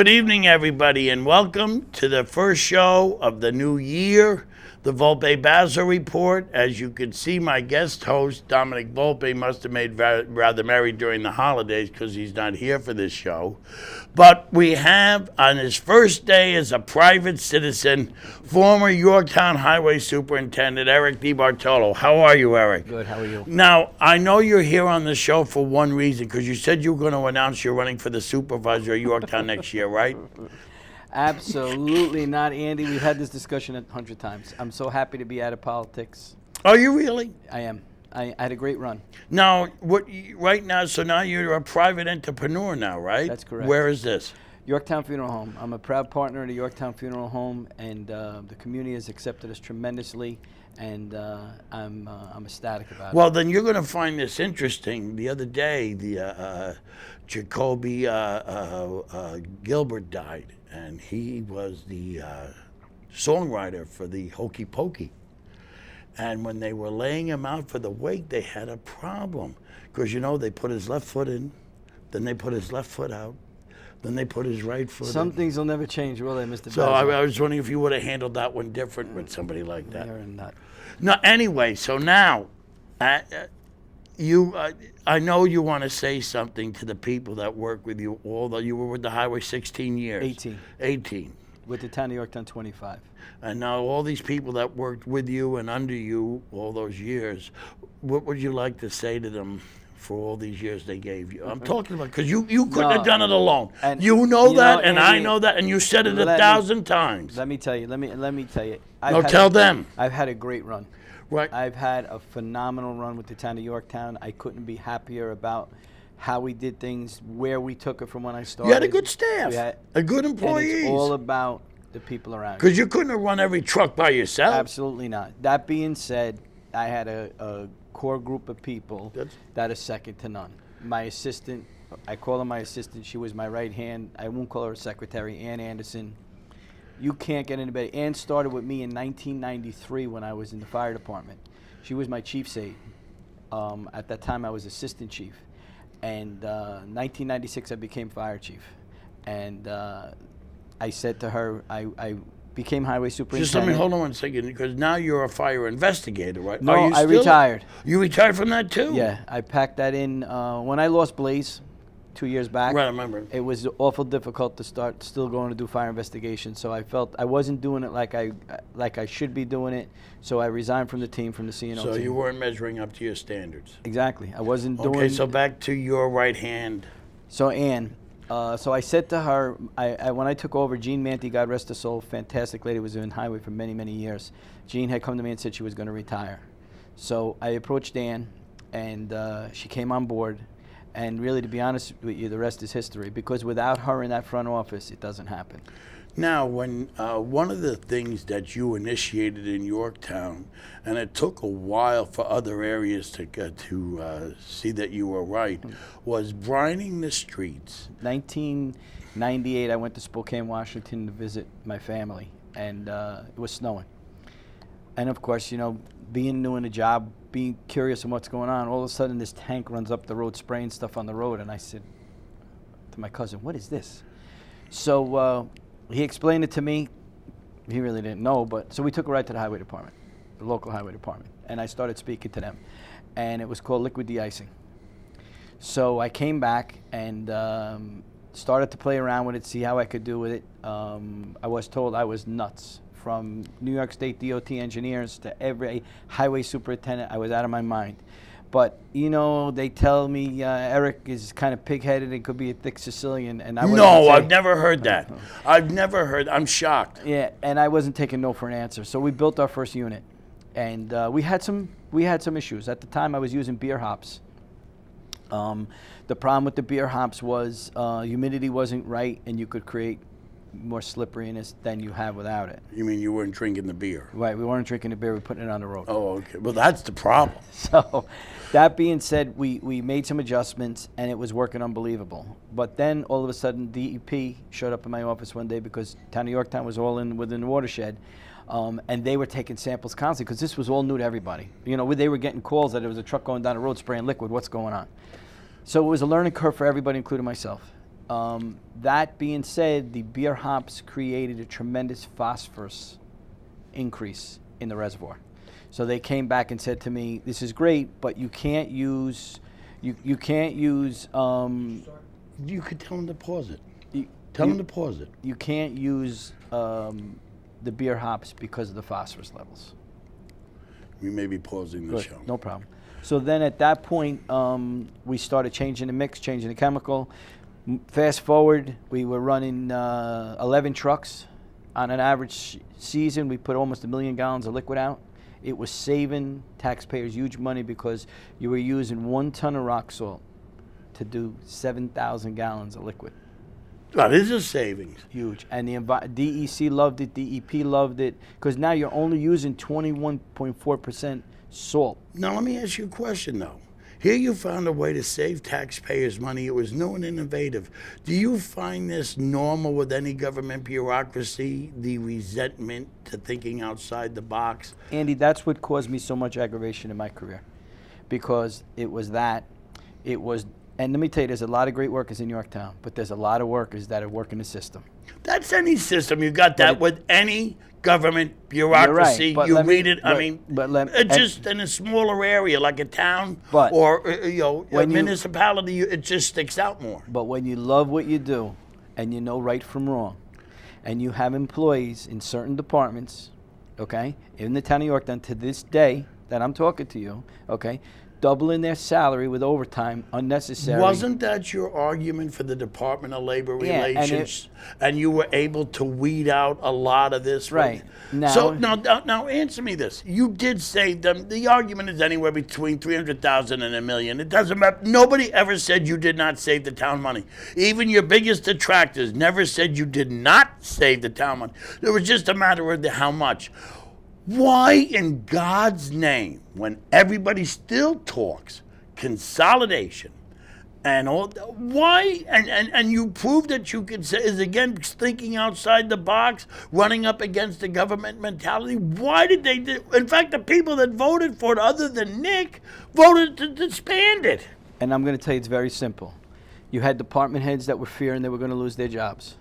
Good evening, everybody, and welcome to the first show of the new year, the Volpe Bazzo Report. As you can see, my guest host, Dominic Volpe, must have made rather merry during the holidays because he's not here for this show. But we have, on his first day as a private citizen, former Yorktown Highway Superintendent Eric DiBartolo. How are you, Eric? Good, how are you? Now, I know you're here on the show for one reason, because you said you were going to announce you're running for the supervisor of Yorktown next year, right? Absolutely not, Andy. We've had this discussion 100 times. I'm so happy to be out of politics. Are you really? I am. I had a great run. Now, right now, so now you're a private entrepreneur now, right? That's correct. Where is this? Yorktown Funeral Home. I'm a proud partner of the Yorktown Funeral Home, and the community has accepted us tremendously, and I'm ecstatic about it. Well, then you're going to find this interesting. The other day, the Jacoby Gilbert died, and he was the songwriter for the Hokey Pokey. And when they were laying him out for the wake, they had a problem. Because, you know, they put his left foot in, then they put his left foot out, then they put his right foot in. Some things will never change, will they, Mr. So Bazzo? I was wondering if you would have handled that one different with somebody like that. You're a nut. No, anyway, so now, I know you want to say something to the people that work with you, although you were with the highway 16 years. 18. 18. With the town of Yorktown, 25. And now all these people that worked with you and under you all those years, what would you like to say to them for all these years they gave you? I'm talking about, because you couldn't have done it alone. And you know that, and I know that, and you said it 1,000 times. Let me tell you. Let me tell you. Tell them. I've had a great run. Right. I've had a phenomenal run with the town of Yorktown. I couldn't be happier about how we did things, where we took it from when I started. You had a good staff, a good employees. And it's all about the people around you. Because you couldn't have run every truck by yourself. Absolutely not. That being said, I had a core group of people that are second to none. My assistant, I call her my assistant. She was my right hand. I won't call her a secretary, Ann Anderson. You can't get anybody. Ann started with me in 1993 when I was in the fire department. She was my chief's aide. At that time, I was assistant chief. And 1996, I became fire chief. And I said to her, I became highway superintendent. Just let me hold on 1 second, because now you're a fire investigator, right? No, I retired. You retired from that too? Yeah, I packed that in. When I lost Blaze 2 years back, right, I remember. It was awful difficult to start still going to do fire investigation. So I felt I wasn't doing it like I should be doing it. So I resigned from the team, from the CNO So team. you weren't measuring up to your standards. Exactly. I wasn't doing. Okay, so back to your right hand. So Ann, so I said to her, when I took over, Jean Manty, God rest her soul, fantastic lady, was in highway for many, many years. Jean had come to me and said she was going to retire. So I approached Ann, and she came on board. And really, to be honest with you, the rest is history. Because without her in that front office, it doesn't happen. Now, when one of the things that you initiated in Yorktown, and it took a while for other areas to get to see that you were right, was brining the streets. 1998, I went to Spokane, Washington to visit my family, and it was snowing. And of course, you know, being new in the job, being curious on what's going on, all of a sudden this tank runs up the road spraying stuff on the road, and I said to my cousin, "What is this?" So he explained it to me. He really didn't know, but so we took a ride to the highway department, the local highway department, and I started speaking to them, and it was called liquid de-icing. So I came back and started to play around with it, see how I could do with it. I was told I was nuts. From New York State DOT engineers to every highway superintendent, I was out of my mind. But, you know, they tell me Eric is kind of pig-headed and could be a thick Sicilian. And I've never heard that. I've never heard. I'm shocked. Yeah, and I wasn't taking no for an answer. So we built our first unit. And we had some issues. At the time, I was using beer hops. The problem with the beer hops was humidity wasn't right, and you could create more slipperiness than you have without it. You mean you weren't drinking the beer? Right, we weren't drinking the beer, we were putting it on the road. Oh, okay. Well, that's the problem. So, that being said, we made some adjustments, and it was working unbelievable. But then, all of a sudden, DEP showed up in my office one day because town of Yorktown was all within the watershed, and they were taking samples constantly because this was all new to everybody. You know, they were getting calls that there was a truck going down the road spraying liquid. What's going on? So it was a learning curve for everybody, including myself. That being said, the beer hops created a tremendous phosphorus increase in the reservoir. So they came back and said to me, "This is great, but you can't use, you can't use." You could tell them to pause it. You, Tell you- them to pause it. You can't use the beer hops because of the phosphorus levels. We may be pausing the Good, show. no problem. So then at that point, we started changing the mix, changing the chemical. Fast forward, we were running 11 trucks. On an average season, we put almost 1 million gallons of liquid out. It was saving taxpayers huge money because you were using 1 ton of rock salt to do 7,000 gallons of liquid. Now, this is savings. Huge. And the DEC loved it, DEP loved it, because now you're only using 21.4% salt. Now, let me ask you a question, though. Here you found a way to save taxpayers money. It was new and innovative. Do you find this normal with any government bureaucracy, the resentment to thinking outside the box? Andy, that's what caused me so much aggravation in my career, because it was that. It was, and let me tell you, there's a lot of great workers in Yorktown, but there's a lot of workers that are working the system. That's any system. You got that with any government bureaucracy. but You let me- read it. I but- mean, but let- it's just in a smaller area, like a town But or a when you- municipality. It just sticks out more. But when you love what you do and you know right from wrong, and you have employees in certain departments, okay, in the town of Yorktown to this day that I'm talking to you, okay, doubling their salary with overtime unnecessary. Wasn't that your argument for the Department of Labor Yeah, and Relations? And you were able to weed out a lot of this. Right. So Now- now answer me this. You did save them. The argument is anywhere between 300,000 and $1 million. It doesn't matter. Nobody ever said you did not save the town money. Even your biggest detractors never said you did not save the town money. It was just a matter of how much. Why in God's name, when everybody still talks consolidation and all, why, and you proved that you could say, is again thinking outside the box, running up against the government mentality, why did they do, in fact, the people that voted for it, other than Nick, voted to disband it. And I'm going to tell you, it's very simple. You had department heads that were fearing they were going to lose their jobs.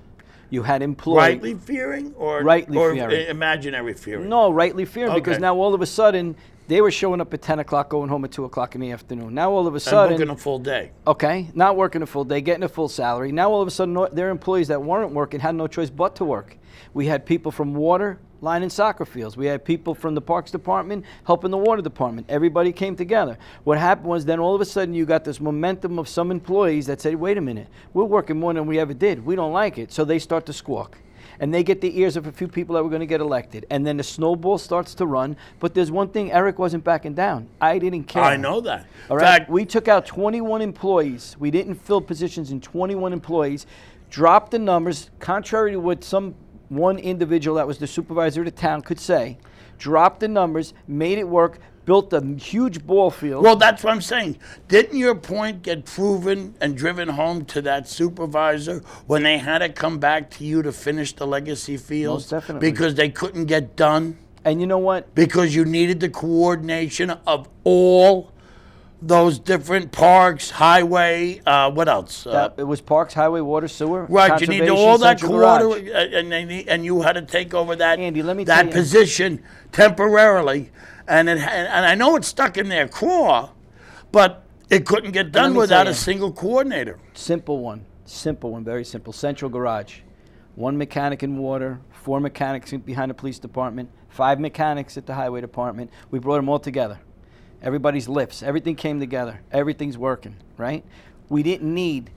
You had employees. Rightly fearing or imaginary fearing? No, rightly fearing, because Okay. now all of a sudden they were showing up at 10 o'clock, going home at 2 o'clock in the afternoon. Now all of a And sudden, working a full day. okay, not working a full day, getting a full salary. Now all of a sudden, their employees that weren't working had no choice but to work. We had people from water, line and soccer fields. We had people from the parks department helping the water department. Everybody came together. What happened was then all of a sudden you got this momentum of some employees that said, wait a minute, we're working more than we ever did. We don't like it. So they start to squawk. And they get the ears of a few people that were going to get elected. And then the snowball starts to run. But there's one thing, Eric wasn't backing down. I didn't care. I know that. All In right, fact, we took out 21 employees. We didn't fill positions in 21 employees. Dropped the numbers, contrary to what one individual that was the supervisor of the town could say. Dropped the numbers, made it work, built a huge ball field. well, that's what I'm saying. Didn't your point get proven and driven home to that supervisor when they had to come back to you to finish the legacy fields? Most definitely. Because they couldn't get done? And you know what? Because you needed the coordination of all those different parks, highway, what else? It was parks, highway, water, sewer. Right, you need conservation, all that central garage. coordination, and you had to take over that Andy, let me tell that you- position temporarily, and I know it's stuck in their craw, but it couldn't get done me without tell a you. single coordinator. Simple one, very simple. Central garage. 1 mechanic in water, 4 mechanics behind the police department, 5 mechanics at the highway department. We brought them all together. Everybody's lifts, everything came together. Everything's working, right? We didn't need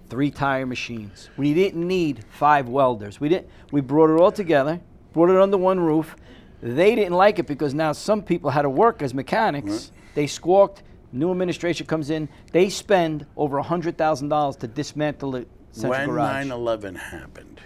3 tire machines. We didn't need 5 welders. We brought it all together, brought it under one roof. They didn't like it because now some people had to work as mechanics. They squawked. New administration comes in. They spend over $100,000 to dismantle the central When garage. 9/11 happened,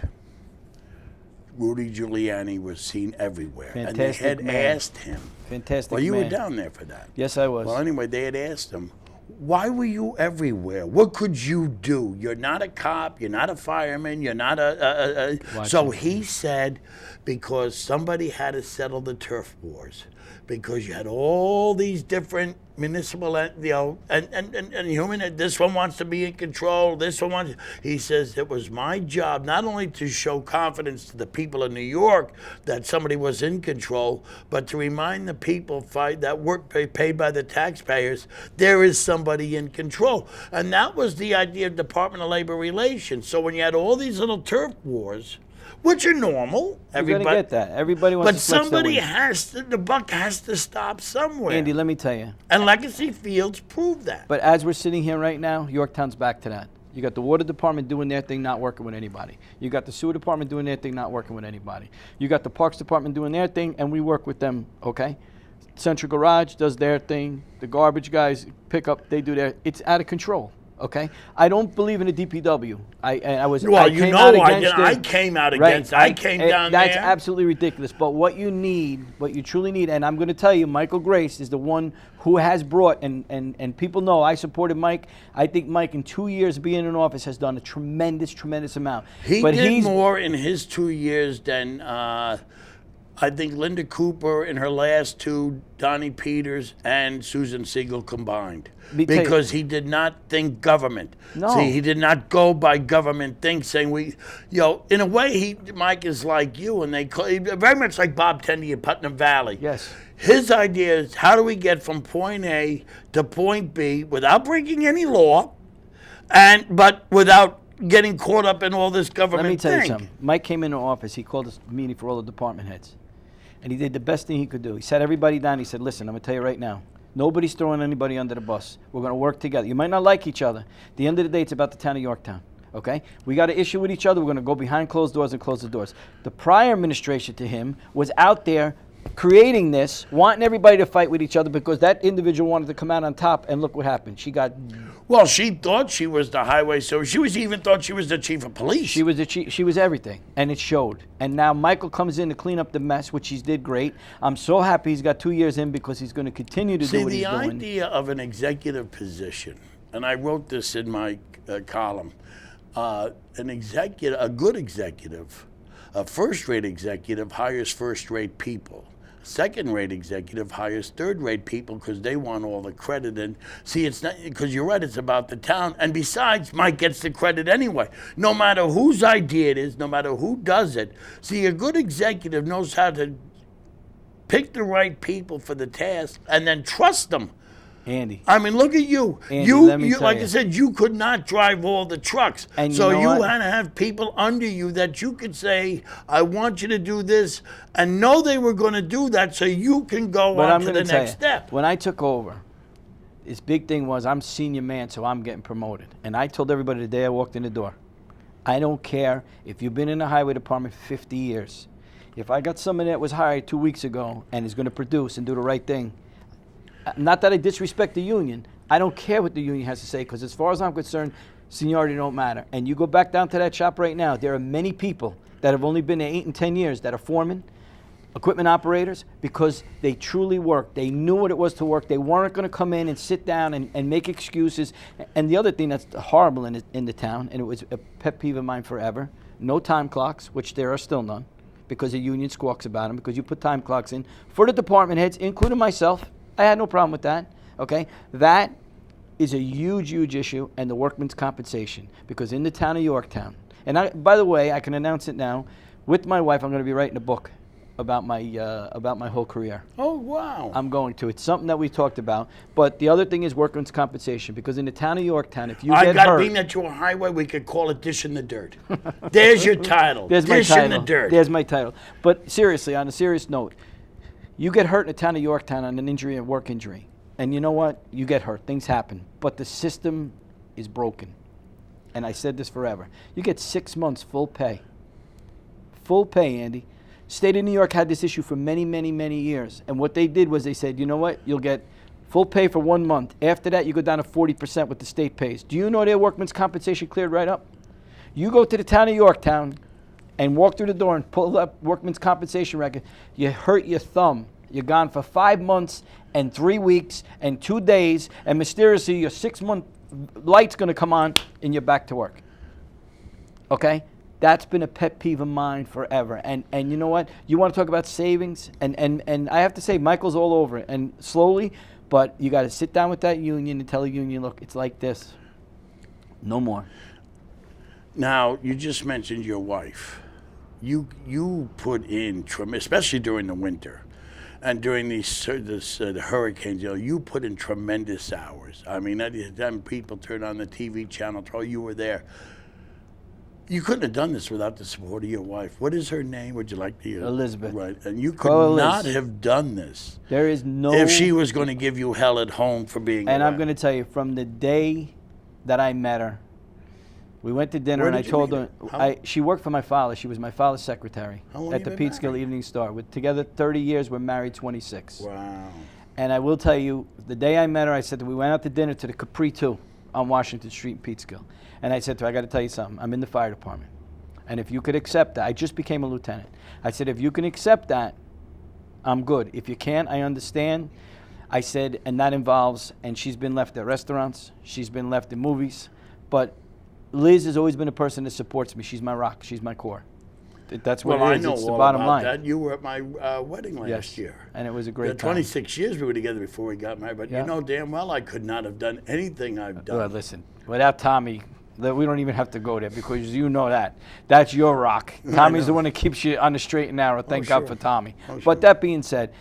Rudy Giuliani was seen everywhere, Fantastic and they had man. asked him. Fantastic Well, you man. were down there for that. Yes, I was. Well, anyway, they had asked him, why were you everywhere? What could you do? You're not a cop. You're not a fireman. You're not a So he said, because somebody had to settle the turf wars, because you had all these different municipal, and human. This one wants to be in control. This one wants. He says it was my job not only to show confidence to the people of New York that somebody was in control, but to remind the people that work paid by the taxpayers there is somebody in control. And that was the idea of Department of Labor Relations. So when you had all these little turf wars, which are normal. Everybody get that. Everybody wants but to flex somebody their has to, the buck has to stop somewhere. Andy, let me tell you. And Legacy Fields proved that. But as we're sitting here right now, Yorktown's back to that. You got the water department doing their thing, not working with anybody. You got the sewer department doing their thing, not working with anybody. You got the parks department doing their thing, and we work with them, okay? Central Garage does their thing. The garbage guys pick up, they do their, it's out of control. Okay, I don't believe in the DPW. I came out against. I came down there. That's absolutely ridiculous. But what you need, what you truly need, and I'm going to tell you, Michael Grace is the one who has brought, and people know I supported Mike. I think Mike, in 2 years being in office, has done a tremendous amount. He did more in his 2 years than I think Linda Cooper in her last two, Donnie Peters and Susan Siegel combined. Because he did not think government. No. See, he did not go by government things, saying in a way, Mike is like you, and very much like Bob Tendy in Putnam Valley. Yes. His idea is, how do we get from point A to point B without breaking any law, but without getting caught up in all this government thing? Let me tell you something. Mike came into office. He called a meeting for all the department heads. And he did the best thing he could do. He sat everybody down. He said, listen, I'm going to tell you right now. Nobody's throwing anybody under the bus. We're going to work together. You might not like each other. At the end of the day, it's about the town of Yorktown. Okay? We got an issue with each other. We're going to go behind closed doors and close the doors. The prior administration to him was out there creating this, wanting everybody to fight with each other because that individual wanted to come out on top, and look what happened. She got... Well, she thought she was the highway, so even thought she was the chief of police. She was the chief. She was everything, and it showed. And now Michael comes in to clean up the mess, which he did great. I'm so happy he's got 2 years in because he's going to continue to do what he's doing. See, the idea of an executive position, and I wrote this in my column, a good executive, a first-rate executive hires first-rate people. Second-rate executive hires third-rate people because they want all the credit. And see, it's not because you're right. It's about the town. And besides, Mike gets the credit anyway. No matter whose idea it is, no matter who does it. See, a good executive knows how to pick the right people for the task and then trust them. Andy. I mean, look at you. Andy, you like I said, you could not drive all the trucks. And so you know had to have people under you that you could say, I want you to do this, and know they were going to do that so you can go on to the next step. When I took over, this big thing was I'm senior man, so I'm getting promoted. And I told everybody the day I walked in the door, I don't care if you've been in the highway department for 50 years. If I got somebody that was hired 2 weeks ago and is going to produce and do the right thing, not that I disrespect the union. I don't care what the union has to say because as far as I'm concerned, seniority don't matter. And you go back down to that shop right now, there are many people that have only been there 8 and 10 years that are foremen, equipment operators, because they truly worked. They knew what it was to work. They weren't going to come in and sit down and make excuses. And the other thing that's horrible in the town, and it was a pet peeve of mine forever, no time clocks, which there are still none, because the union squawks about them, because you put time clocks in for the department heads, including myself. I had no problem with that, okay? That is a huge issue, and the workman's compensation, because in the town of Yorktown, and by the way, I can announce it now, with my wife, I'm going to be writing a book about my whole career. Oh, wow. I'm going to. It's something that we talked about, but the other thing is workman's compensation, because in the town of Yorktown, if you get hurt... being that you're a highway, we could call it Dish in the Dirt. There's your title. There's my Dish title. in the Dirt. There's my title. But seriously, on a serious note, you get hurt in the town of Yorktown on an injury, a work injury. And you know what? You get hurt. Things happen. But the system is broken. And I said this forever. You get 6 months full pay. Full pay, Andy. State of New York had this issue for many years. And what they did was they said, you know what? You'll get full pay for 1 month. After that, you go down to 40% what the state pays. Do you know their workman's compensation cleared right up? You go to the town of Yorktown and walk through the door and pull up workman's compensation record, you hurt your thumb. You're gone for 5 months and 3 weeks and 2 days, and mysteriously your 6-month light's going to come on and you're back to work. Okay? That's been a pet peeve of mine forever. And you know what? You want to talk about savings? And I have to say, Michael's all over it. And slowly, But you got to sit down with that union and tell the union, look, it's like this. No more. Now, you just mentioned your wife. You put in, especially during the winter and during the hurricanes, you put in tremendous hours. I mean, then people turn on the TV channel, you were there. You couldn't have done this without the support of your wife. What is her name? Would you like to? Elizabeth. Right. And you could not Liz. have done this. There is no... If she was going to give you hell at home for being And around. I'm going to tell you, from the day that I met her, we went to dinner Where and I did you told meet her... her? she worked for my father. She was my father's secretary How long at you the been Peekskill married? Evening Star. We're together 30 years. We're married 26. Wow. And I will tell you, the day I met her, I said that we went out to dinner to the Capri 2 on Washington Street in Peekskill. And I said to her, I got to tell you something. I'm in the fire department. And if you could accept that, I just became a lieutenant. I said, if you can accept that, I'm good. If you can't, I understand. I said, and that involves, and she's been left at restaurants. She's been left in movies. But Liz has always been a person that supports me. She's my rock. She's my core. That's what Well, it I is. know It's the all bottom about line. that. You were at my wedding last year. And it was a great time. 26 years we were together before we got married. But Yeah. you know damn well I could not have done anything I've done. Well, listen, without Tommy, we don't even have to go there because you know that. That's your rock. Tommy's the one that keeps you on the straight and narrow. Thank God sure. for Tommy. Oh, sure. But that being said,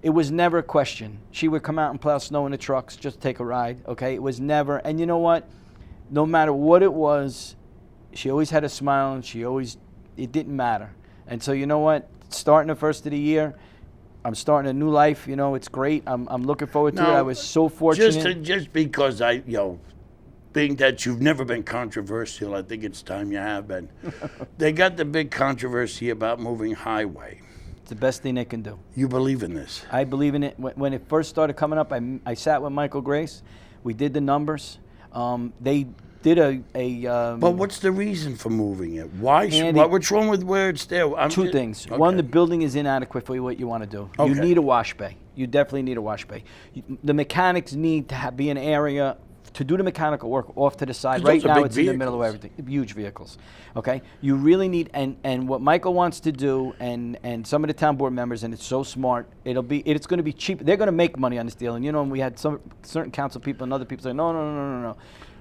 it was never a question. She would come out and plow snow in the trucks just to take a ride, okay? It was never, and you know what? No matter what it was, she always had a smile and it didn't matter. And so you know what? Starting the first of the year, I'm starting a new life. You know, it's great. I'm looking forward to it. I was so fortunate. Just because being that you've never been controversial, I think it's time you have been. They got the big controversy about moving highway. It's the best thing they can do. You believe in this? I believe in it. When it first started coming up, I sat with Michael Grace. We did the numbers. They did But what's the reason for moving it? Why? Andy, What's wrong with where it's there? two things. Okay. One, the building is inadequate for what you want to do. You Okay. need a wash bay. You definitely need a wash bay. The mechanics need to be an area to do the mechanical work off to the side. 'Cause Right those are now, big it's in the middle of vehicles. everything. Huge vehicles. Okay, you really need, and what Michael wants to do, and some of the town board members, and it's so smart. It's going to be cheap. They're going to make money on this deal. And you know, we had some certain council people and other people say, no.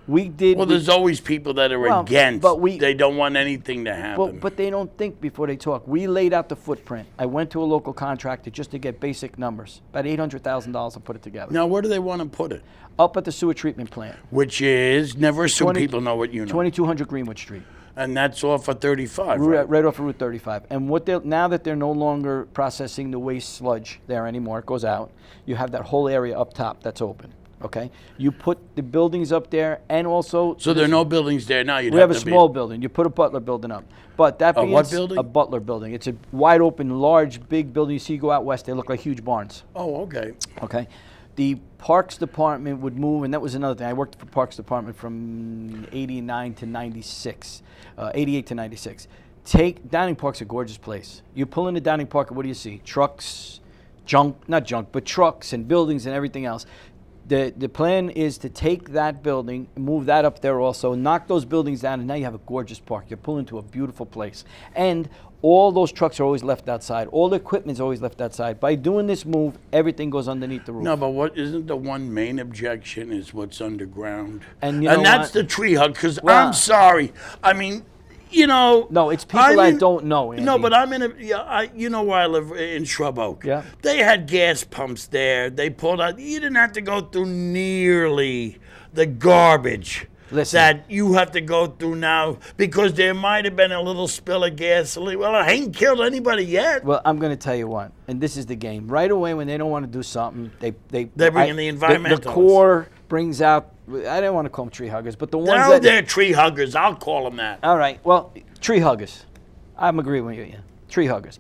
We did. Well, there's always people that are against. but they don't want anything to happen. But they don't think before they talk. We laid out the footprint. I went to a local contractor just to get basic numbers, about $800,000 to put it together. Now, where do they want to put it? Up at the sewer treatment plant, Which is, never assume 20 people know what you know. 2200 Greenwood Street, And that's off of 35, right? right off of Route 35. And now that they're no longer processing the waste sludge there anymore, it goes out. You have that whole area up top that's open. Okay, you put the buildings up there, and also So there are no buildings there now. we have a small building. You put a Butler building up, but that being what building? a Butler building. It's a wide open, large, big building. You see, you go out west, they look like huge barns. Oh, okay. Okay, the Parks Department would move, and that was another thing. I worked for Parks Department from '89 to '96, '88 to '96. Downing Park's a gorgeous place. You pull into Downing Park, and what do you see? Trucks, not junk, but trucks and buildings and everything else. The plan is to take that building, move that up there also, knock those buildings down, and now you have a gorgeous park. You're pulling into a beautiful place. And all those trucks are always left outside. All the equipment is always left outside. By doing this move, everything goes underneath the roof. No, but what isn't the one main objection is what's underground? And you know that's what? the tree hug, because Well- I'm sorry. I mean, you know. No, it's people that don't know, Andy. No, but I'm in you know where I live, in Shrub Oak. Yeah. They had gas pumps there. They pulled out. You didn't have to go through nearly the garbage Listen. that you have to go through now, because there might have been a little spill of gasoline. Well, I ain't killed anybody yet. Well, I'm going to tell you what, and this is the game. Right away, when they don't want to do something, they bring in the The environmentalists. Corps brings out. I don't want to call them tree huggers, but the ones Now that they're tree huggers. I'll call them that. All right. Well, tree huggers. I'm agreeing with you. Yeah. Tree huggers.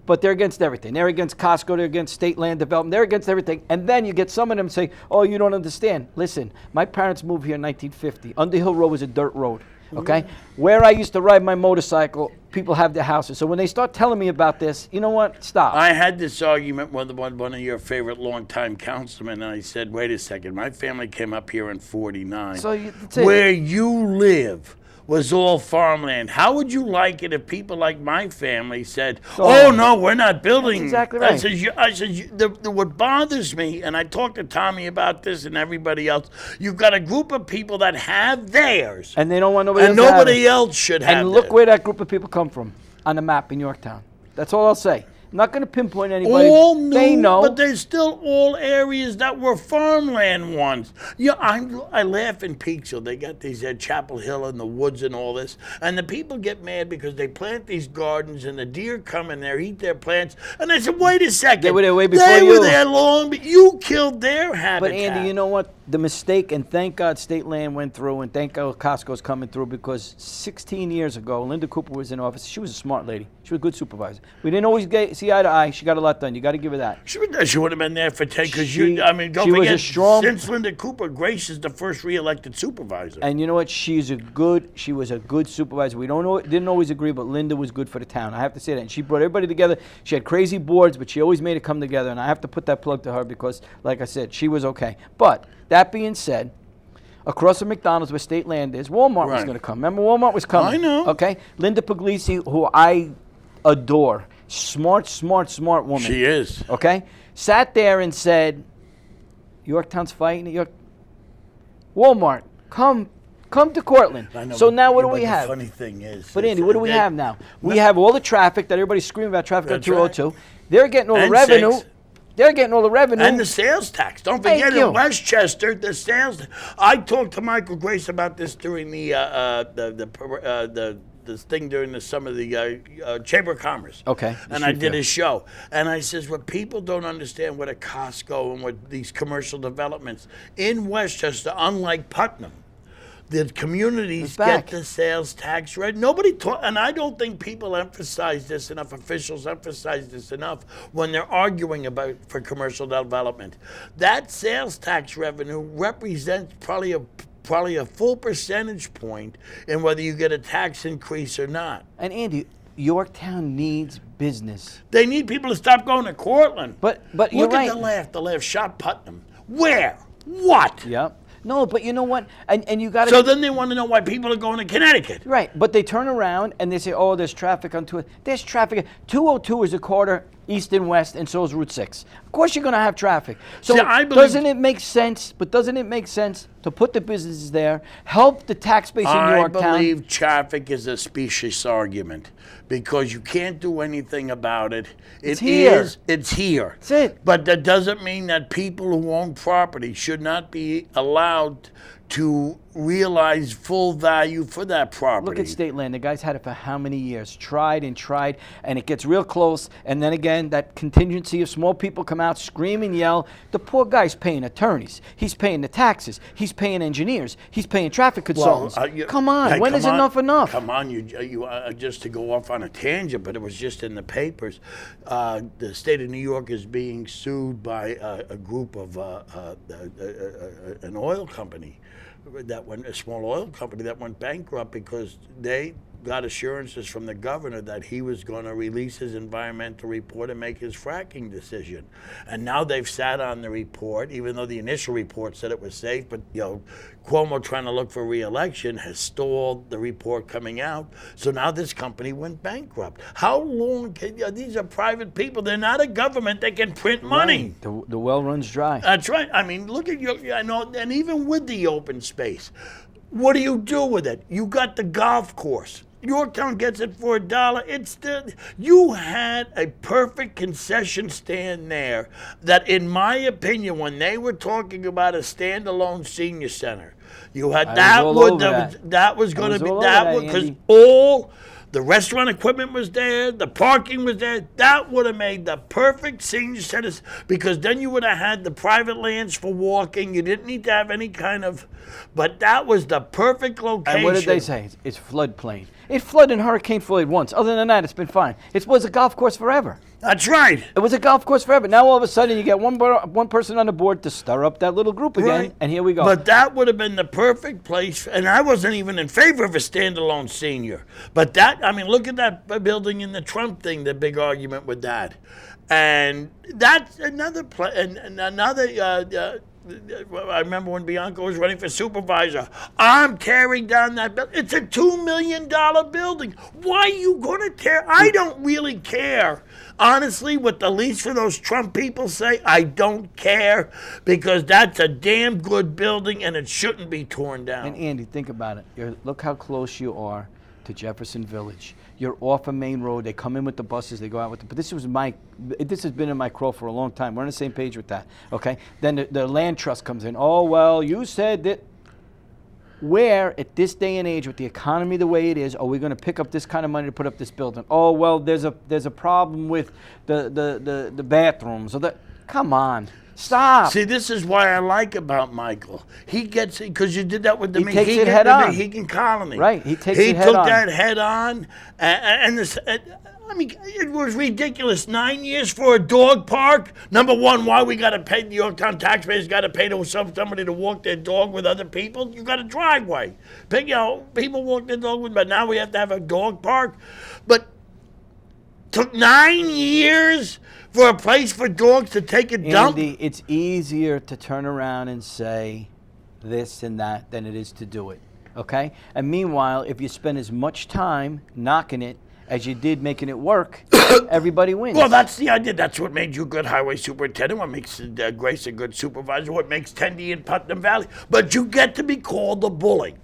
But they're against everything. They're against Costco. They're against state land development. They're against everything. And then you get some of them say, oh, you don't understand. Listen, my parents moved here in 1950. Underhill Road was a dirt road. Okay? Where I used to ride my motorcycle, people have their houses. So when they start telling me about this, you know what? Stop. I had this argument with one of your favorite longtime councilmen, and I said, wait a second, my family came up here in 49. So that's it. Where you live was all farmland. How would you like it if people like my family said, "Oh no, we're not building"? That's exactly right. I said, what bothers me, and I talked to Tommy about this and everybody else. You've got a group of people that have theirs, And they don't want nobody and else to have nobody it. else should have. And look theirs. where that group of people come from on the map in Yorktown. That's all I'll say. I'm not going to pinpoint anybody. All new, they know. but there's still all areas that were farmland once. Yeah, I laugh in Peekskill. They got these Chapel Hill and the woods and all this, and the people get mad because they plant these gardens and the deer come in there, eat their plants, and I said, wait a second. They were there way before They you. were there long, but you killed their habitat. But Andy, you know what? The mistake, and thank God state land went through, and thank God Costco's coming through, because 16 years ago, Linda Cooper was in office. She was a smart lady. She was a good supervisor. We didn't always see eye to eye. She got a lot done. You got to give her that. She would have been there for 10, because She don't was forget, a strong- since Linda Cooper, Grace is the first re-elected supervisor. And you know what? She was a good supervisor. We didn't always agree, but Linda was good for the town. I have to say that. And she brought everybody together. She had crazy boards, but she always made it come together. And I have to put that plug to her because, like I said, she was okay. But that being said, across from McDonald's where state land is, Walmart was Right. going to come. Remember, Walmart was coming. I know. Okay? Linda Puglisi, who I adore, smart woman. She is. Okay? Sat there and said, Yorktown's fighting. Walmart, come to Cortland. I know, So but- now what do but we the have? funny thing is, But Andy, what do we that- have now? We have all the traffic that everybody's screaming about, traffic on That's right. 202. They're getting all the And revenue. 6. They're getting all the revenue. And the sales tax. Don't Thank forget you. in Westchester, the sales. I talked to Michael Grace about this during the thing during the summer, the Chamber of Commerce. Okay. And I did a show, and I says, what people don't understand, what a Costco and what these commercial developments in Westchester, unlike Putnam. The communities It's back. get the sales tax right. Nobody taught, and I don't think people emphasize this enough. Officials emphasize this enough when they're arguing about for commercial development. That sales tax revenue represents probably a full percentage point in whether you get a tax increase or not. And Andy, Yorktown needs business. They need people to stop going to Cortland. But you're Look right. at the laugh. Shot Putnam. Where? What? Yep. No, but you know what? And you got to. So then they want to know why people are going to Connecticut. Right, but they turn around and they say, oh, there's traffic on 2. There's traffic. 202 is a quarter east and west, and so is Route 6. Of course you're going to have traffic. So See, I believe- doesn't it make sense to put the businesses there, help the tax base in I Yorktown? believe traffic is a specious argument because you can't do anything about it. It's here. It's here. That's it. But that doesn't mean that people who own property should not be allowed to realize full value for that property. Look at state land. The guy's had it for how many years? Tried, and it gets real close. And then again, that contingency of small people come out, scream and yell. The poor guy's paying attorneys. He's paying the taxes. He's paying engineers. He's paying traffic consultants. Come on. Hey, When come is on. enough enough? Come on, just to go off on a tangent, but it was just in the papers. The state of New York is being sued by a group of an oil company a small oil company that went bankrupt because they got assurances from the governor that he was going to release his environmental report and make his fracking decision. And now they've sat on the report, even though the initial report said it was safe, but Cuomo trying to look for re-election has stalled the report coming out. So now this company went bankrupt. How long these are private people. They're not a government. They can print money. Right. The well runs dry. That's right. I mean, look at I know, and even with the open space, what do you do with it? You got the golf course. Yorktown gets it for $1. You had a perfect concession stand there that, in my opinion, when they were talking about a standalone senior center, you had that was going to be because all the restaurant equipment was there, the parking was there. That would have made the perfect senior centers because then you would have had the private lands for walking. You didn't need to have any kind of, but that was the perfect location. And what did they say? It's floodplain. It flooded in Hurricane Floyd once. Other than that, it's been fine. It was a golf course forever. That's right. It was a golf course forever. Now all of a sudden you get one person on the board to stir up that little group again, Right. and here we go. But that would have been the perfect place, and I wasn't even in favor of a standalone senior. But look at that building in the Trump thing, the big argument with that. And that's another I remember when Bianco was running for supervisor. I'm tearing down that building. It's a $2 million building. Why are you going to tear? I don't really care. Honestly, what the least for those Trump people say, I don't care, because that's a damn good building and it shouldn't be torn down. And Andy, think about it. Look how close you are to Jefferson Village. You're off a main road. They come in with the buses. They go out with the. But this has been in my crow for a long time. We're on the same page with that. Okay. Then the land trust comes in. Oh well, you said that. Where at this day and age, with the economy the way it is, are we going to pick up this kind of money to put up this building? Oh well, there's a problem with the bathrooms. Come on. Stop. See, this is why I like about Michael. He gets it because you did that with the He takes it head on. Mohican Colony. Right. He takes it head on. He took that head on, and this. I mean, it was ridiculous. 9 years for a dog park. Number one, why we got to pay, the Yorktown taxpayers got to pay to somebody to walk their dog with other people? You got a driveway. People walk their dog with, but now we have to have a dog park. But took 9 years for a place for dogs to take a dump? Andy, it's easier to turn around and say this and that than it is to do it, okay? And meanwhile, if you spend as much time knocking it as you did making it work, everybody wins. Well, that's the idea. That's what made you a good highway superintendent, what makes Grace a good supervisor, what makes Tendy in Putnam Valley. But you get to be called a bully.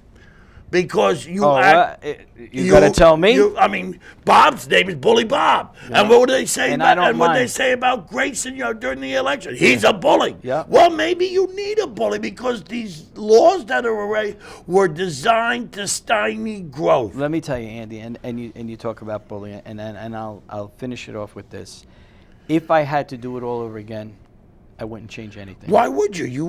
Because you got to tell me. I mean, Bob's name is Bully Bob. Yeah. And what would they say? What they say about Grayson during the election? He's a bully. Yeah. Well, maybe you need a bully because these laws that are arrayed were designed to stymie growth. Let me tell you, Andy, and you talk about bullying, and I'll finish it off with this. If I had to do it all over again, I wouldn't change anything. Why would you? You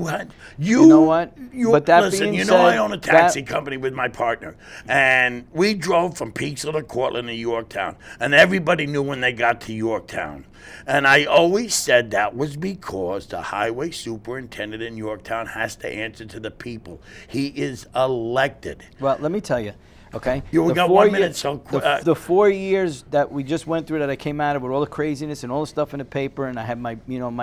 know what? But that listen, being you said, know I own a taxi company with my partner, and we drove from Peaksville to Cortland to Yorktown, and everybody knew when they got to Yorktown. And I always said that was because the highway superintendent in Yorktown has to answer to the people. He is elected. Well, let me tell you. Okay. You got 1 minute, so the 4 years that we just went through, that I came out of with all the craziness and all the stuff in the paper, and I had my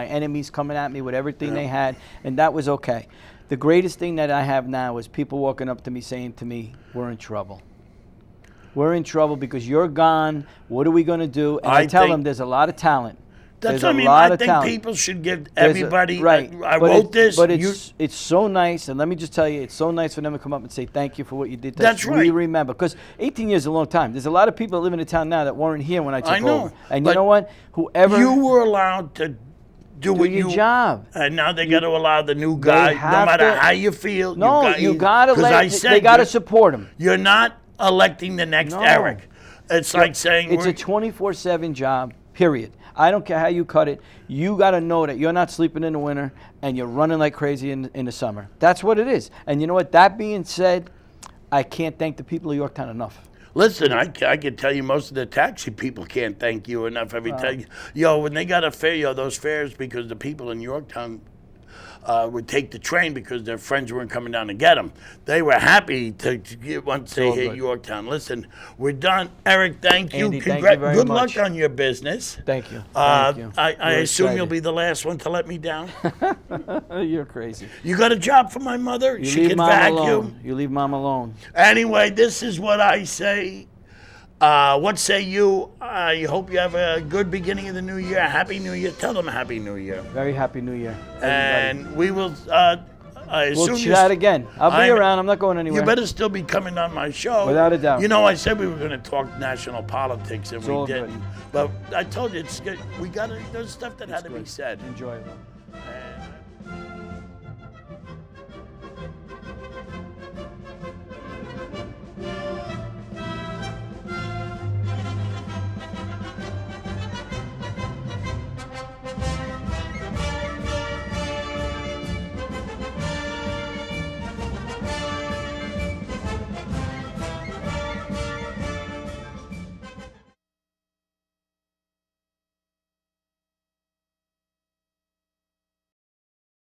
enemies coming at me with everything they had, and that was okay. The greatest thing that I have now is people walking up to me saying to me, "We're in trouble. We're in trouble because you're gone. What are we going to do?" And I tell them there's a lot of talent. That's what I mean. I think people should give everybody. Right. I wrote this. But it's so nice, and let me just tell you, it's so nice for them to come up and say thank you for what you did. That's right. We remember, because 18 years is a long time. There's a lot of people that live in the town now that weren't here when I took over. And you know what? Whoever you were allowed to do your job, and now they got to allow the new guy. No matter how you feel. No, you got to let. They got to support him. You're not electing the next Eric. It's like saying it's a 24/7 job. Period. I don't care how you cut it. You got to know that you're not sleeping in the winter and you're running like crazy in the summer. That's what it is. And you know what? That being said, I can't thank the people of Yorktown enough. Listen, I can tell you most of the taxi people can't thank you enough every time. When they got a fare, those fares, because the people in Yorktown would take the train because their friends weren't coming down to get them. They were happy to once they hit Yorktown. Listen, we're done. Eric, thank you. Andy, thank you very Good much. luck on your business. Thank you. I assume you'll be the last one to let me down. You're crazy. You got a job for my mother? She can vacuum. Alone. You leave Mom alone. Anyway, this is what I say. What say you? I hope you have a good beginning of the new year. Happy New Year. Tell them Happy New Year. Very Happy New Year, everybody. And we will. We'll chat again. I'll be around. I'm not going anywhere. You better still be coming on my show. Without a doubt. You know, I said we were going to talk national politics, and we didn't. Good. But I told you, it's good. There's stuff that had to be said. Enjoyable.